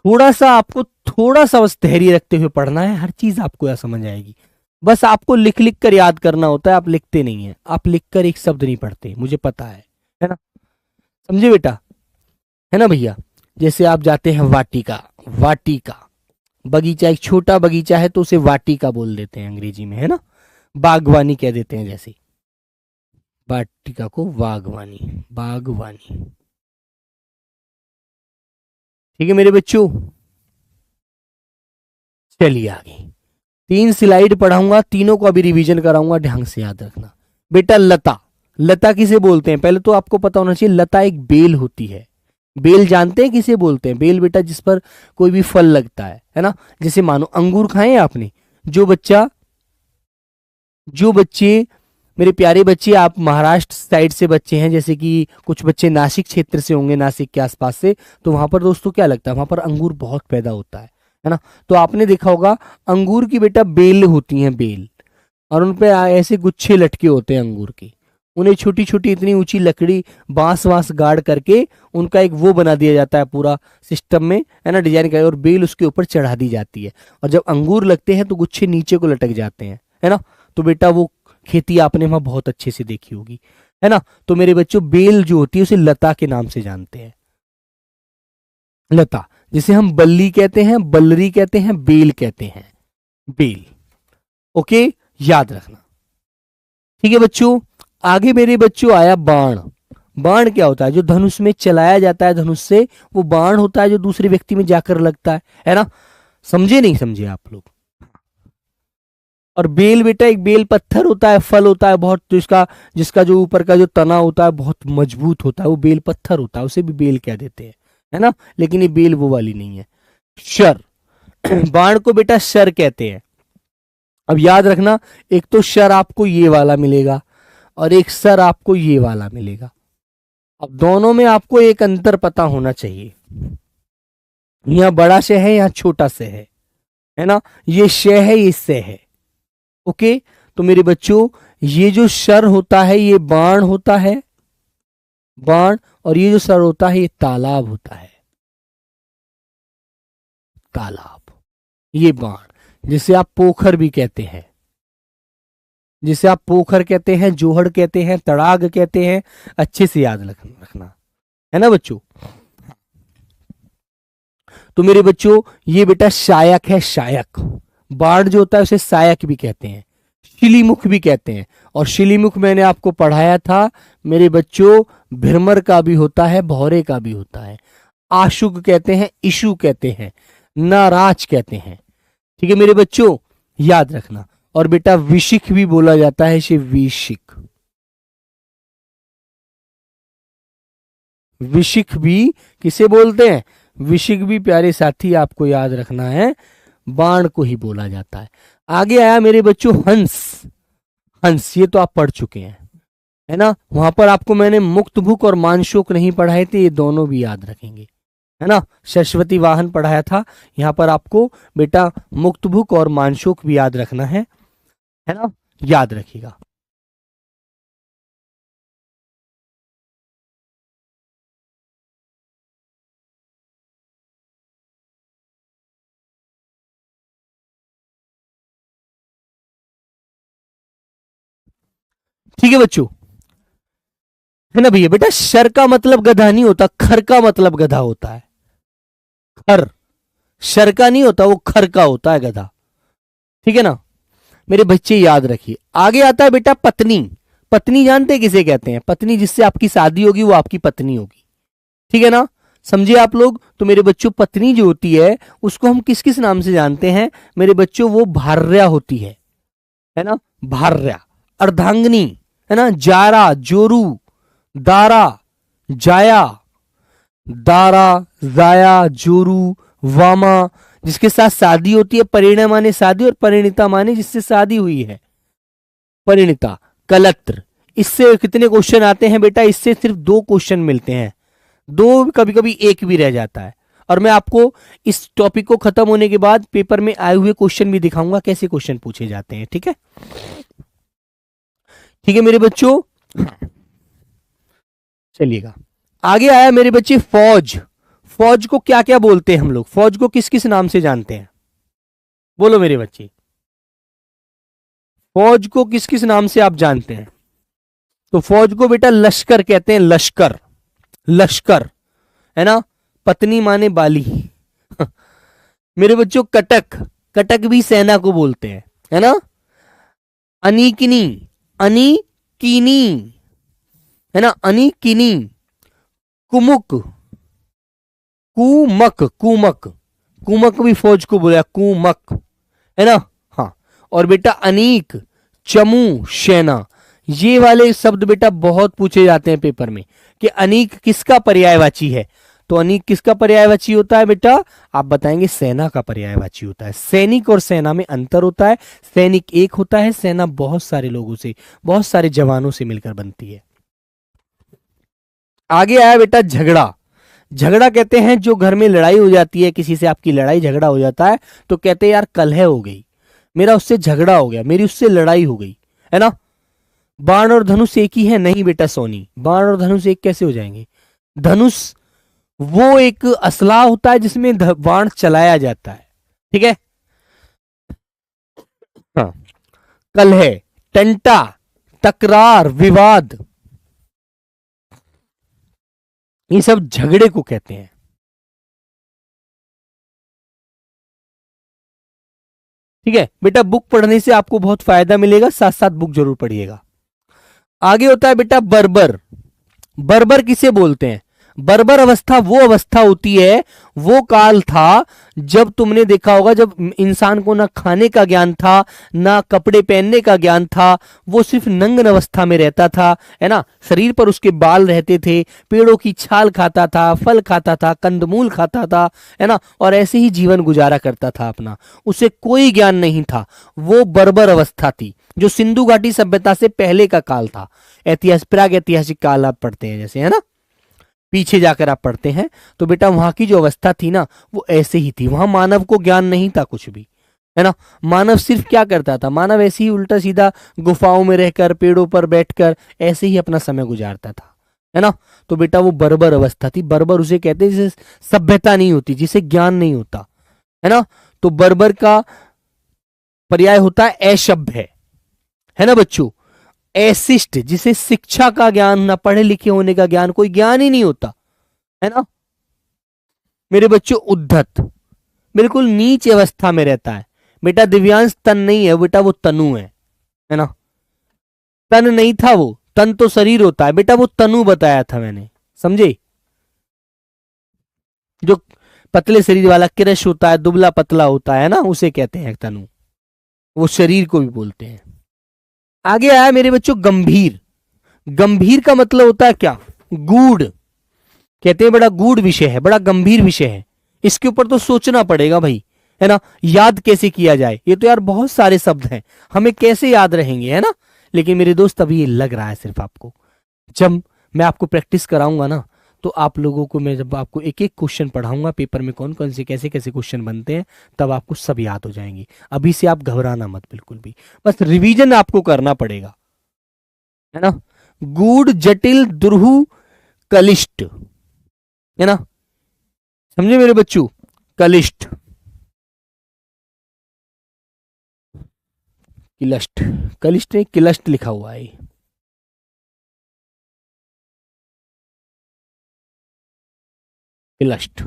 थोड़ा सा आपको, थोड़ा सा बस धैर्य रखते हुए पढ़ना है, हर चीज आपको यह समझ आएगी। बस आपको लिख लिख कर याद करना होता है, आप लिखते नहीं है, आप लिख कर एक शब्द नहीं पढ़ते, मुझे पता है ना। समझे बेटा, है ना भैया। जैसे आप जाते हैं वाटिका, वाटिका, बगीचा, एक छोटा बगीचा है तो उसे वाटिका बोल देते हैं अंग्रेजी में, है ना। बागवानी कह देते हैं, जैसे वाटिका को बागवानी, बागवानी। ठीक है मेरे बच्चों, चलिए आगे। 3 स्लाइड पढ़ाऊंगा, तीनों को अभी रिवीजन कराऊंगा, ढंग से याद रखना। बेटा लता। लता किसे बोलते हैं? पहले तो आपको पता होना चाहिए, लता एक बेल होती है। बेल जानते हैं किसे बोलते हैं? बेल बेटा जिस पर कोई भी फल लगता है ना। जैसे मानो अंगूर खाए हैं आपने, जो बच्चा, जो बच्चे, मेरे प्यारे बच्चे, आप महाराष्ट्र साइड से बच्चे हैं, जैसे कि कुछ बच्चे नासिक क्षेत्र से होंगे, नासिक के आसपास से, तो वहां पर दोस्तों क्या लगता है, वहां पर अंगूर बहुत पैदा होता है ना। तो आपने देखा होगा अंगूर की बेटा बेल होती हैं, बेल, और उन पे ऐसे गुच्छे लटके होते हैं अंगूर के। उन्हें छोटी छोटी इतनी ऊंची लकड़ी, बांस वांस गाड़ करके उनका एक वो बना दिया जाता है पूरा सिस्टम में, है ना, डिजाइन का, और बेल उसके ऊपर चढ़ा दी जाती है। और जब अंगूर लगते हैं तो गुच्छे नीचे को लटक जाते हैं, है ना। तो बेटा वो खेती आपने वहां बहुत अच्छे से देखी होगी, है ना। तो मेरे बच्चों बेल जो होती है उसे लता के नाम से जानते हैं, लता, जिसे हम बल्ली कहते हैं, बल्लरी कहते हैं, बेल कहते हैं, बेल। ओके, याद रखना। ठीक है बच्चों, आगे मेरे बच्चों आया बाण। बाण क्या होता है? जो धनुष में चलाया जाता है, धनुष से, वो बाण होता है जो दूसरे व्यक्ति में जाकर लगता है ना। समझे नहीं समझे आप लोग? और बेल बेटा एक बेल पत्थर होता है, फल होता है बहुत, तो इसका, जिसका जो ऊपर का जो तना होता है बहुत मजबूत होता है, वो बेल पत्थर होता है, उसे भी बेल कह देते हैं, है ना। लेकिन ये बेल वो वाली नहीं है। शर, बाण को बेटा शर कहते हैं। अब याद रखना, एक तो शर आपको ये वाला मिलेगा और एक सर आपको ये वाला मिलेगा। अब दोनों में आपको एक अंतर पता होना चाहिए, यहाँ बड़ा शह है, यहाँ छोटा शह है ना। ये शह है, ये सह है। ओके, तो मेरे बच्चों ये जो शर होता है ये बाण होता है, बाण, और ये जो सर होता है ये तालाब होता है, तालाब, ये बाण, जिसे आप पोखर भी कहते हैं, जिसे आप पोखर कहते हैं, जोहड़ कहते हैं, तड़ाग कहते हैं। अच्छे से याद रखना है ना बच्चों। तो मेरे बच्चों ये बेटा शायक है, शायक। बाढ़ जो होता है उसे शायक भी कहते हैं, शिलीमुख भी कहते हैं। और शिलीमुख मैंने आपको पढ़ाया था मेरे बच्चों, भ्रमर का भी होता है, भौरे का भी होता है। आशुक कहते हैं, इशु कहते हैं, नाराज कहते हैं। ठीक है मेरे बच्चों, याद रखना। और बेटा विशिख भी बोला जाता है, इसे विशिख। विशिख भी किसे बोलते हैं? विशिख भी प्यारे साथी आपको याद रखना है, बाण को ही बोला जाता है। आगे आया मेरे बच्चों हंस। हंस ये तो आप पढ़ चुके हैं, है ना। वहां पर आपको मैंने मुक्त भुक और मानशोक नहीं पढ़ाए थे, ये दोनों भी याद रखेंगे, है ना। सरस्वती वाहन पढ़ाया था, यहाँ पर आपको बेटा मुक्त भुक और मानशोक भी याद रखना है ना, याद रखिएगा। ठीक है बच्चों, है ना भैया। बेटा शर का मतलब गधा नहीं होता, खर का मतलब गधा होता है। खर, शर का नहीं होता, वो खर का होता है गधा। ठीक है ना मेरे बच्चे, याद रखिए। आगे आता है बेटा पत्नी। पत्नी जानते हैं किसे कहते हैं? पत्नी जिससे आपकी शादी होगी वो आपकी पत्नी होगी। ठीक है ना, समझे आप लोग। तो मेरे बच्चों पत्नी जो होती है उसको हम किस किस नाम से जानते हैं मेरे बच्चों? वो भार्या होती है ना, भार्या। अर्धांगिनी, है ना, जारा, जोरू, दारा, जाया, दारा, जाया, जोरू, वामा, जिसके साथ शादी होती है। परिणय माने शादी और परिणीता माने जिससे शादी हुई है, परिणीता। कलत्र, इससे कितने क्वेश्चन आते हैं बेटा? इससे सिर्फ 2 क्वेश्चन मिलते हैं, 2, कभी कभी 1 भी रह जाता है। और मैं आपको इस टॉपिक को खत्म होने के बाद पेपर में आए हुए क्वेश्चन भी दिखाऊंगा, कैसे क्वेश्चन पूछे जाते हैं। ठीक है, ठीक है मेरे बच्चों, चलिएगा। आगे आया मेरे बच्चे फौज। फौज को क्या क्या बोलते हैं हम लोग? फौज को किस किस नाम से जानते हैं? बोलो मेरे बच्चे, फौज को किस किस नाम से आप जानते हैं? तो फौज को बेटा लश्कर कहते हैं, लश्कर, लश्कर, है ना। पत्नी माने बाली। मेरे बच्चों कटक, कटक भी सेना को बोलते हैं, है ना। अनीकिनी, अनीकिनी, है ना, अनीकिनी। कुमुक, कुमक, कुमक, कुमक भी फौज को बोला, कुमक, है ना। हाँ, और बेटा अनीक, चमू, सेना। ये वाले शब्द बेटा बहुत पूछे जाते हैं पेपर में कि अनीक किसका पर्यायवाची है। तो अनीक किसका पर्यायवाची होता है बेटा? आप बताएंगे सेना का पर्यायवाची होता है। सैनिक और सेना में अंतर होता है। सैनिक एक होता है, सेना बहुत सारे लोगों से, बहुत सारे जवानों से मिलकर बनती है। आगे आया बेटा झगड़ा। झगड़ा कहते हैं जो घर में लड़ाई हो जाती है, किसी से आपकी लड़ाई झगड़ा हो जाता है तो कहते हैं यार कलह हो गई, मेरा उससे झगड़ा हो गया, मेरी उससे लड़ाई हो गई, है ना। बाण और धनुष एक ही है? नहीं बेटा सोनी, बाण और धनुष एक कैसे हो जाएंगे? धनुष वो एक असला होता है जिसमें बाण चलाया जाता है। ठीक है, हाँ। कलह, टंटा, तकरार, विवाद, ये सब झगड़े को कहते हैं। ठीक है बेटा, बुक पढ़ने से आपको बहुत फायदा मिलेगा, साथ साथ बुक जरूर पढ़िएगा। आगे होता है बेटा बर्बर। बर्बर किसे बोलते हैं? बर्बर अवस्था वो अवस्था होती है, वो काल था जब तुमने देखा होगा जब इंसान को ना खाने का ज्ञान था, ना कपड़े पहनने का ज्ञान था, वो सिर्फ नंगन अवस्था में रहता था, है ना। शरीर पर उसके बाल रहते थे, पेड़ों की छाल खाता था, फल खाता था, कंदमूल खाता था, है ना, और ऐसे ही जीवन गुजारा करता था अपना। उसे कोई ज्ञान नहीं था, वो बर्बर अवस्था थी जो सिंधु घाटी सभ्यता से पहले का काल था। प्राग ऐतिहासिक काल आप पढ़ते हैं जैसे, है ना, पीछे जाकर आप पढ़ते हैं तो बेटा वहां की जो अवस्था थी ना वो ऐसे ही थी। वहां मानव को ज्ञान नहीं था कुछ भी, है ना। मानव सिर्फ क्या करता था? मानव ऐसे ही उल्टा सीधा गुफाओं में रहकर, पेड़ों पर बैठकर ऐसे ही अपना समय गुजारता था, है ना। तो बेटा वो बर्बर अवस्था थी। बर्बर उसे कहते हैं जिसे सभ्यता नहीं होती, जिसे ज्ञान नहीं होता, है ना। तो बर्बर का पर्याय होता है असभ्य, है ना बच्चों। एसिस्ट, जिसे शिक्षा का ज्ञान, ना पढ़े लिखे होने का ज्ञान, कोई ज्ञान ही नहीं होता, है ना मेरे बच्चों। उद्धत, बिल्कुल नीच अवस्था में रहता है। बेटा दिव्यांश तन नहीं है बेटा, वो तनु है ना। तन नहीं था वो, तन तो शरीर होता है बेटा, वो तनु बताया था मैंने, समझे। जो पतले शरीर वाला कृष होता है, दुबला पतला होता है ना, उसे कहते हैं तनु, वो शरीर को भी बोलते हैं। आगे आया मेरे बच्चों गंभीर। गंभीर का मतलब होता है क्या, गूढ़, कहते हैं बड़ा गूढ़ विषय है, बड़ा गंभीर विषय है, इसके ऊपर तो सोचना पड़ेगा भाई, है ना। याद कैसे किया जाए, ये तो यार बहुत सारे शब्द हैं, हमें कैसे याद रहेंगे, है ना। लेकिन मेरे दोस्त अभी ये लग रहा है सिर्फ आपको, जब मैं आपको प्रैक्टिस कराऊंगा ना, तो आप लोगों को मैं जब आपको एक एक क्वेश्चन पढ़ाऊंगा पेपर में कौन कौन से कैसे कैसे क्वेश्चन बनते हैं, तब आपको सब याद हो जाएंगे। अभी से आप घबराना मत बिल्कुल भी, बस रिवीजन आपको करना पड़ेगा, है ना। गूढ़, जटिल, दुरूह, कलिष्ट, है ना, समझे मेरे बच्चों। कलिष्ट, किलष्ट, कलिष्ट नहीं किलष्ट लिखा हुआ है, किलष्ट,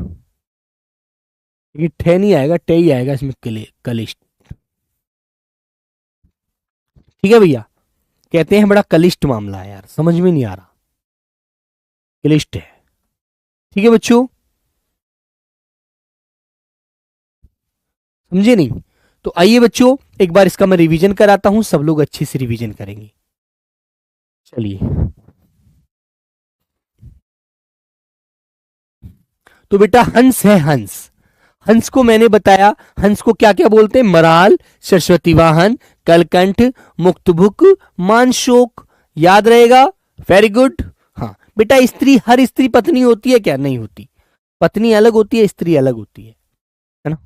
ये ठे नहीं आएगा, टे ही आएगा इसमें, कलिष्ट, ठीक है भैया। कहते हैं बड़ा कलिष्ट मामला है यार, समझ में नहीं आ रहा, क्लिष्ट है, ठीक है बच्चों, समझे नहीं। तो आइए बच्चों एक बार इसका मैं रिवीजन कराता हूं, सब लोग अच्छे से रिवीजन करेंगे। चलिए, तो बेटा हंस है, हंस, हंस को मैंने बताया, हंस को क्या क्या बोलते हैं, मराल, सरस्वती वाहन, कलकंठ, मुक्तभुक, मानशोक, याद रहेगा, वेरी गुड। हाँ बेटा, स्त्री, हर स्त्री पत्नी होती है क्या, नहीं होती, पत्नी अलग होती है, स्त्री अलग होती है ना।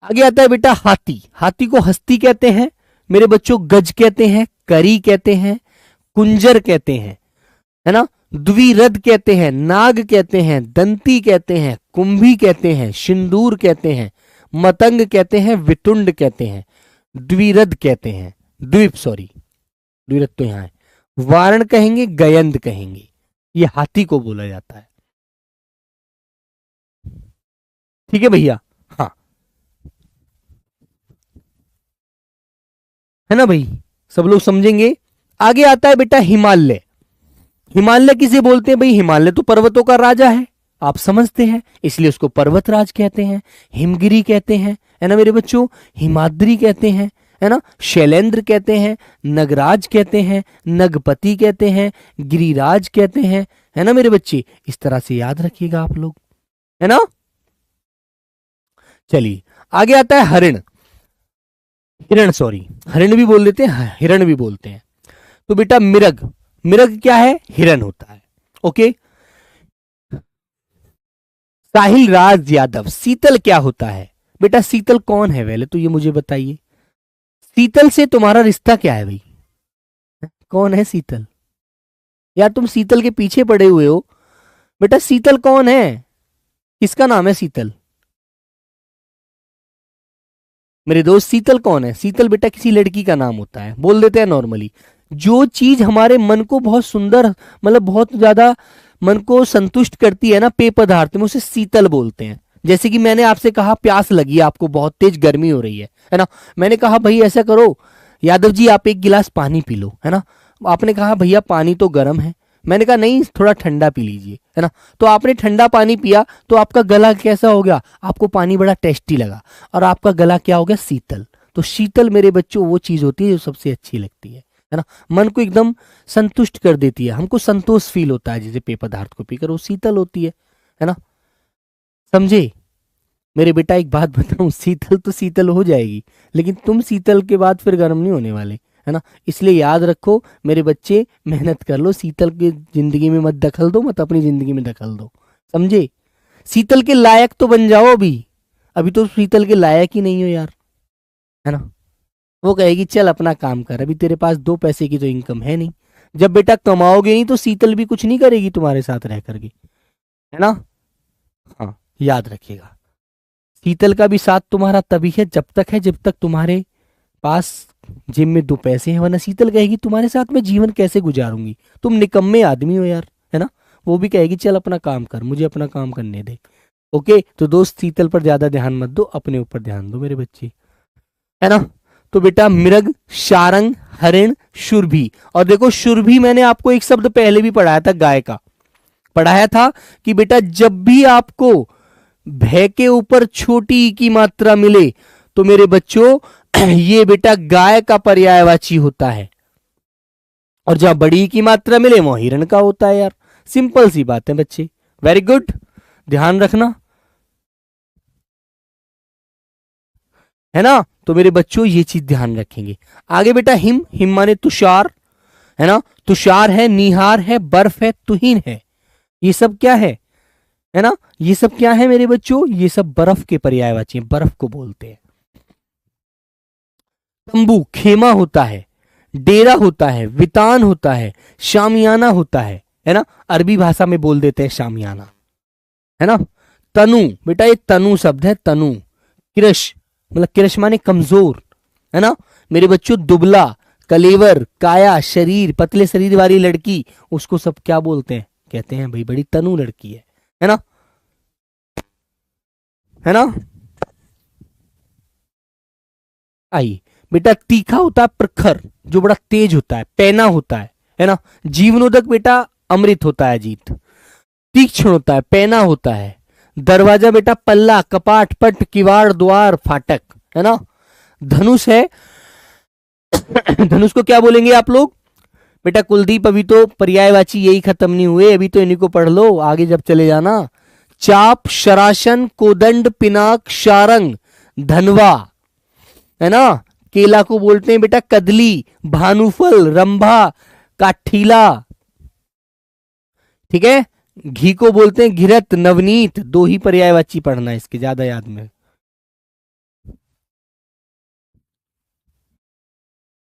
आगे आता है बेटा हाथी। हाथी को हस्ती कहते हैं मेरे बच्चों, गज कहते हैं, करी कहते हैं, कुंजर कहते हैं, है ना, द्विरद कहते हैं, नाग कहते हैं, दंती कहते हैं, कुंभी कहते हैं, सिंदूर कहते हैं, मतंग कहते हैं, वितुंड कहते हैं, द्विरद कहते हैं, द्वीप सॉरी, द्विरद तो यहां है, वारण कहेंगे, गयंद कहेंगे, ये हाथी को बोला जाता है, ठीक है भैया। हाँ, है ना भाई, सब लोग समझेंगे। आगे आता है बेटा हिमालय। हिमालय किसे बोलते हैं भाई, हिमालय तो पर्वतों का राजा है, आप समझते हैं, इसलिए उसको पर्वतराज कहते हैं, हिमगिरी कहते हैं, है ना मेरे बच्चों, हिमाद्री कहते हैं, है ना, शैलेंद्र कहते हैं, नगराज कहते हैं, नगपति कहते हैं, गिरिराज कहते हैं, है ना मेरे बच्चे, इस तरह से याद रखिएगा आप लोग, है ना। चलिए आगे आता है हरिण। हिरण सॉरी, हरिण भी बोल देते हैं, हिरण भी बोलते हैं। तो बेटा मिरग, मिरग क्या है, हिरण होता है, ओके। साहिल राज यादव, शीतल क्या होता है बेटा, शीतल कौन है पहले तो ये मुझे बताइए, शीतल से तुम्हारा रिश्ता क्या है भाई, कौन है शीतल, यार तुम शीतल के पीछे पड़े हुए हो, बेटा शीतल कौन है, किसका नाम है शीतल, मेरे दोस्त शीतल कौन है, शीतल बेटा किसी लड़की का नाम होता है, बोल देते हैं नॉर्मली, जो चीज हमारे मन को बहुत सुंदर, मतलब बहुत ज्यादा मन को संतुष्ट करती है ना, पेय पदार्थ में, उसे शीतल बोलते हैं। जैसे कि मैंने आपसे कहा प्यास लगी है आपको, बहुत तेज गर्मी हो रही है ना, मैंने कहा भाई ऐसा करो यादव जी आप एक गिलास पानी पी लो, है ना, आपने कहा भैया पानी तो गर्म है, मैंने कहा नहीं थोड़ा ठंडा पी लीजिए, है ना, तो आपने ठंडा पानी पिया तो आपका गला कैसा हो गया, आपको पानी बड़ा टेस्टी लगा, और आपका गला क्या हो गया, शीतल। तो शीतल मेरे बच्चों वो चीज होती है जो सबसे अच्छी लगती है ना, मन को एकदम संतुष्ट कर देती है, हमको संतोष फील होता है जैसे पेय पदार्थ को पीकर, वो शीतल होती है ना, समझे मेरे बेटा। एक बात बताऊं, शीतल तो शीतल हो जाएगी, लेकिन तुम शीतल के बाद फिर गर्म नहीं होने वाले, है ना, इसलिए याद रखो मेरे बच्चे, मेहनत कर लो, शीतल की जिंदगी में मत दखल दो, मत अपनी जिंदगी में दखल दो, समझे। शीतल के लायक तो बन जाओ अभी, अभी तो शीतल के लायक ही नहीं हो यार, है ना, वो कहेगी चल अपना काम कर, अभी तेरे पास 2 पैसे की तो इनकम है नहीं, जब बेटा कमाओगे नहीं तो शीतल भी कुछ नहीं करेगी तुम्हारे साथ रह करके, है ना। हाँ याद रखिएगा, शीतल का भी साथ तुम्हारा तभी है जब तक तुम्हारे पास जेब में 2 पैसे हैं, वरना शीतल कहेगी तुम्हारे साथ मैं जीवन कैसे गुजारूंगी, तुम निकम्मे आदमी हो यार, है ना। वो भी कहेगी चल अपना काम कर, मुझे अपना काम करने दे। ओके, तो दोस्त शीतल पर ज्यादा ध्यान मत दो, अपने ऊपर ध्यान दो मेरे बच्चे, है ना। तो बेटा मृग, शारंग, हरिण, शुरभी। और देखो शुरभी मैंने आपको एक शब्द पहले भी पढ़ाया था, गाय का पढ़ाया था कि बेटा जब भी आपको भय के ऊपर छोटी ई की मात्रा मिले तो मेरे बच्चों ये बेटा गाय का पर्यायवाची होता है, और जहां बड़ी की मात्रा मिले वो हिरण का होता है यार। सिंपल सी बात है बच्चे, वेरी गुड, ध्यान रखना, है ना। तो मेरे बच्चों ये चीज ध्यान रखेंगे। आगे बेटा हिम, हिम माने तुषार, है ना। तुषार है, निहार है, बर्फ है, तुहिन है। ये सब क्या है ना, ये सब क्या है मेरे बच्चों, ये सब बर्फ के पर्यायवाची हैं, बर्फ को बोलते हैं। तंबू खेमा होता है, डेरा होता है, वितान होता है, शामियाना होता है ना। अरबी भाषा में बोल देते हैं शामियाना, है ना। तनु बेटा ये तनु शब्द है, तनु। कृष मतलब कृष माने कमजोर, है ना मेरे बच्चों। दुबला, कलेवर, काया, शरीर, पतले शरीर वाली लड़की, उसको सब क्या बोलते हैं, कहते हैं भाई बड़ी तनु लड़की है ना, है ना। आइए बेटा तीखा होता है प्रखर, जो बड़ा तेज होता है, पैना होता है ना। जीवनोदक बेटा अमृत होता है, अजीत। तीक्ष्ण होता है, पैना होता है। दरवाजा बेटा पल्ला, कपाट, पट, किवाड़, द्वार, फाटक, है ना। धनुष है धनुष को क्या बोलेंगे आप लोग बेटा। कुलदीप अभी तो पर्यायवाची यही खत्म नहीं हुए, अभी तो इन्हीं को पढ़ लो, आगे जब चले जाना। चाप, शराशन, कोदंड, पिनाक, शारंग, धनवा, है ना। केला को बोलते हैं बेटा कदली, भानुफल, रंभा, काठीला, ठीक है। घी को बोलते हैं घिरत, नवनीत। 2 ही पर्यायवाची पढ़ना है, इसके ज्यादा याद में।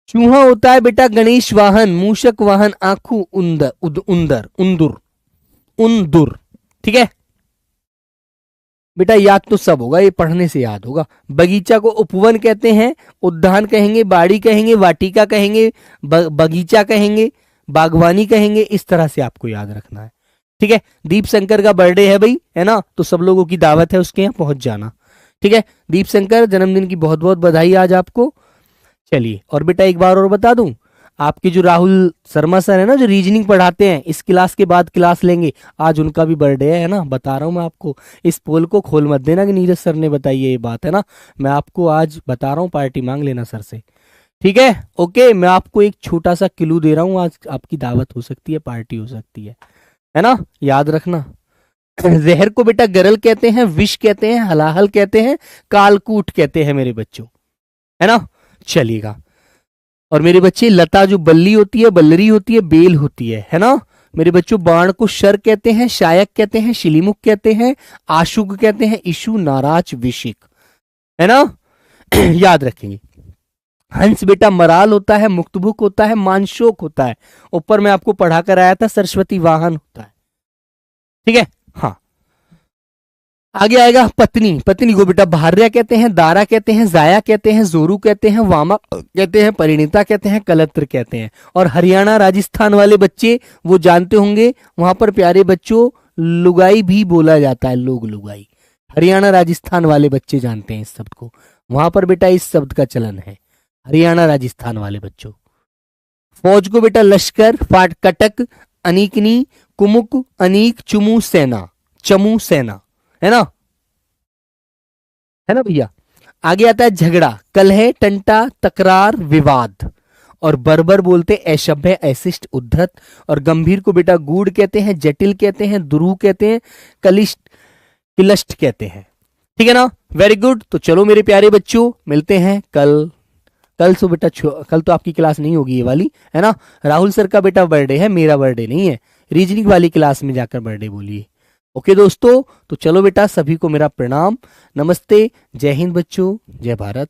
चूहा होता है बेटा गणेश वाहन, मूषक वाहन, आंखू, उंदुर, ठीक है बेटा। याद तो सब होगा, ये पढ़ने से याद होगा। बगीचा को उपवन कहते हैं, उद्यान कहेंगे, बाड़ी कहेंगे, वाटिका कहेंगे, बगीचा कहेंगे, बागवानी कहेंगे। इस तरह से आपको याद रखना है, ठीक है। दीप शंकर का बर्थडे है भाई, है ना, तो सब लोगों की दावत है, उसके यहाँ पहुंच जाना, ठीक है। दीप शंकर जन्मदिन की बहुत बहुत बधाई आज आपको। चलिए, और बेटा एक बार और बता दूं, आपके जो राहुल शर्मा सर है ना, जो रीजनिंग पढ़ाते हैं, इस क्लास के बाद क्लास लेंगे, आज उनका भी बर्थडे है ना। बता रहा हूं मैं आपको, इस पोल को खोल मत देना कि नीरज सर ने बताई है ये बात, है ना। मैं आपको आज बता रहा हूं, पार्टी मांग लेना सर से, ठीक है। ओके, मैं आपको एक छोटा सा क्लू दे रहा हूं, आज आपकी दावत हो सकती है, पार्टी हो सकती है ना, याद रखना। जहर को बेटा गरल कहते हैं, विष कहते हैं, हलाहल कहते हैं, कालकूट कहते हैं मेरे बच्चों, है ना। चलिएगा, और मेरे बच्चे लता जो बल्ली होती है, बल्लरी होती है, बेल होती है ना मेरे बच्चों। बाण को शर कहते हैं, शायक कहते हैं, शिलीमुख कहते हैं, आशुक कहते हैं, इशु, नाराज, विशिक, है ना। याद रखेंगे। हंस बेटा मराल होता है, मुक्तभुक होता है, मानशोक होता है। ऊपर मैं आपको पढ़ा कर आया था, सरस्वती वाहन होता है, ठीक है। हाँ, आगे आएगा पत्नी। पत्नी को बेटा भार्या कहते हैं, दारा कहते हैं, जाया कहते हैं, जोरू कहते हैं, वामा कहते हैं, परिणीता कहते हैं, कलत्र कहते हैं। और हरियाणा राजस्थान वाले बच्चे वो जानते होंगे, वहां पर प्यारे बच्चों लुगाई भी बोला जाता है, लोग लुगाई। हरियाणा राजस्थान वाले बच्चे जानते हैं इस शब्द को, वहां पर बेटा इस शब्द का चलन है, हरियाणा राजस्थान वाले बच्चों। फौज को बेटा लश्कर, फाट, कटक, अनीकनी, कुमुक, अनीक, चुमू, सेना, चमू, सेना, है ना भैया। आगे आता है झगड़ा, कलह, टंटा, तकरार, विवाद। और बर्बर बोलते असभ्य, अशिष्ट, उद्धत। और गंभीर को बेटा गूढ़ कहते हैं, जटिल कहते हैं, दुरूह कहते हैं, कलिष्ट, किलष्ट कहते हैं, ठीक है ना। Very good. तो चलो मेरे प्यारे बच्चों, मिलते हैं कल सो बेटा, कल तो आपकी क्लास नहीं होगी ये वाली, है ना। राहुल सर का बेटा बर्थडे है, मेरा बर्थडे नहीं है। रीजनिंग वाली क्लास में जाकर बर्थडे बोलिए। ओके दोस्तों, तो चलो बेटा, सभी को मेरा प्रणाम, नमस्ते, जय हिंद बच्चों, जय भारत।